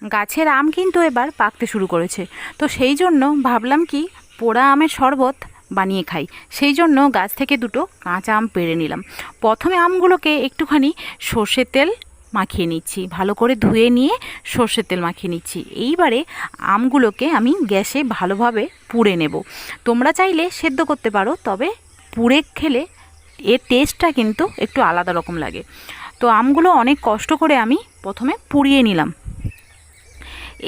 গাছের আম কিন্তু এবার পাকতে শুরু করেছে। তো সেই জন্য ভাবলাম কি পোড়া আমের শরবত বানিয়ে খাই। সেই জন্য গাছ থেকে দুটো কাঁচা আম পেড়ে নিলাম। প্রথমে আমগুলোকে একটুখানি সর্ষের তেল মাখিয়ে নিচ্ছি, ভালো করে ধুয়ে নিয়ে সর্ষের তেল মাখিয়ে নিচ্ছি। এইবারে আমগুলোকে আমি গ্যাসে ভালোভাবে পুড়ে নেব। তোমরা চাইলে সেদ্ধ করতে পারো, তবে পুড়ে খেলে এর টেস্টটা কিন্তু একটু আলাদা রকম লাগে। তো আমগুলো অনেক কষ্ট করে আমি প্রথমে পুড়িয়ে নিলাম।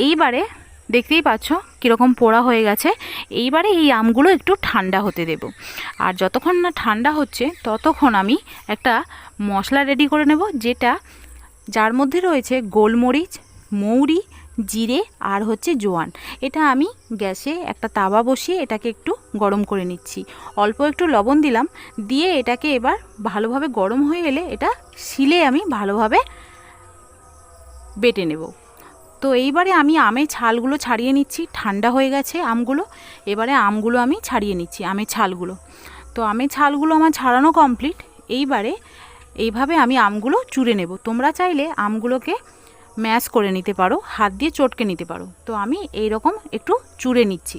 এইবারে দেখতেই পাচ্ছ কীরকম পোড়া হয়ে গেছে। এইবারে এই আমগুলো একটু ঠান্ডা হতে দেব। আর যতক্ষণ না ঠান্ডা হচ্ছে ততক্ষণ আমি একটা মশলা রেডি করে নেব, যার মধ্যে রয়েছে গোলমরিচ, মৌরি, জিরে আর হচ্ছে জোয়ান। এটা আমি গ্যাসে একটা তাওয়া বসিয়ে এটাকে একটু গরম করে নিচ্ছি। অল্প একটু লবণ দিলাম, দিয়ে এটাকে এবার ভালোভাবে গরম হয়ে এলে এটা শিলে আমি ভালোভাবে বেটে নেব। তো এইবারে আমি আমের ছালগুলো ছাড়িয়ে নিচ্ছি। ঠান্ডা হয়ে গেছে আমগুলো, এবারে আমগুলো আমি ছাড়িয়ে নিচ্ছি, আমের ছালগুলো। তো আমের ছালগুলো আমার ছাড়ানো কমপ্লিট। এইবারে এইভাবে আমি আমগুলো চুড়ে নেব। তোমরা চাইলে আমগুলোকে ম্যাশ করে নিতে পারো, হাত দিয়ে চটকে নিতে পারো। তো আমি এই রকম একটু চুড়ে নিচ্ছি।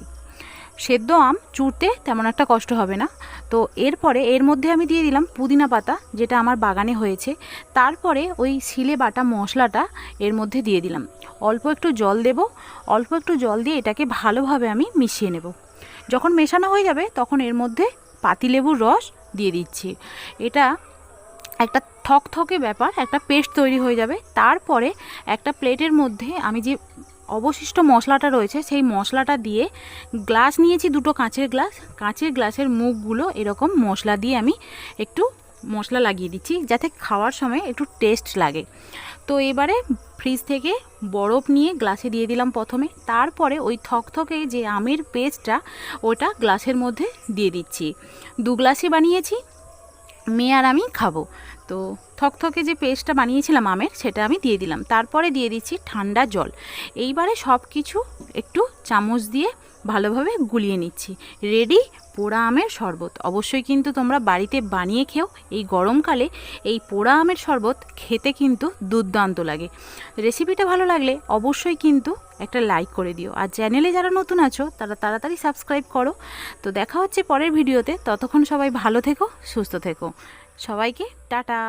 সেদ্ধ আম চুড়তে তেমন একটা কষ্ট হবে না। তো এরপরে এর মধ্যে আমি দিয়ে দিলাম পুদিনা পাতা, যেটা আমার বাগানে হয়েছে। তারপরে ওই শিলে বাটা মশলাটা এর মধ্যে দিয়ে দিলাম। অল্প একটু জল দেব, অল্প একটু জল দিয়ে এটাকে ভালোভাবে আমি মিশিয়ে নেব। যখন মেশানো হয়ে যাবে তখন এর মধ্যে পাতিলেবুর রস দিয়ে দিচ্ছি। এটা একটা থকথকে ব্যাপার, একটা পেস্ট তৈরি হয়ে যাবে। তারপরে একটা প্লেটের মধ্যে আমি যে অবশিষ্ট মশলাটা রয়েছে সেই মশলাটা দিয়ে, গ্লাস নিয়েছি দুটো কাঁচের গ্লাস, কাঁচের গ্লাসের মুখগুলো এরকম মশলা দিয়ে আমি একটু মশলা লাগিয়ে দিচ্ছি, যাতে খাওয়ার সময় একটু টেস্ট লাগে। তো এবারে ফ্রিজ থেকে বরফ নিয়ে গ্লাসে দিয়ে দিলাম প্রথমে। তারপরে ওই থকথকে যে আমের পেস্টটা ওটা গ্লাসের মধ্যে দিয়ে দিচ্ছি। 2 গ্লাসই বানিয়েছি, মেয়ে আর আমি খাবো। তো থকথকে যে পেস্টটা বানিয়েছিলাম আমের, সেটা আমি দিয়ে দিলাম। তারপরে দিয়ে দিচ্ছি ঠান্ডা জল। এইবারে সব কিছু একটু চামচ দিয়ে ভালোভাবে গুলিয়ে নিচ্ছি। রেডি পোড়া আমের শরবত। অবশ্যই কিন্তু তোমরা বাড়িতে বানিয়ে খেও। এই গরমকালে এই পোড়া আমের শরবত খেতে কিন্তু দুর্দান্ত লাগে। রেসিপিটা ভালো লাগলে অবশ্যই কিন্তু একটা লাইক করে দিও। আর চ্যানেলে যারা নতুন আছো তারা তাড়াতাড়ি সাবস্ক্রাইব করো। তো দেখা হচ্ছে পরের ভিডিওতে। ততক্ষণ সবাই ভালো থেকো, সুস্থ থেকো। সবাইকে টাটা।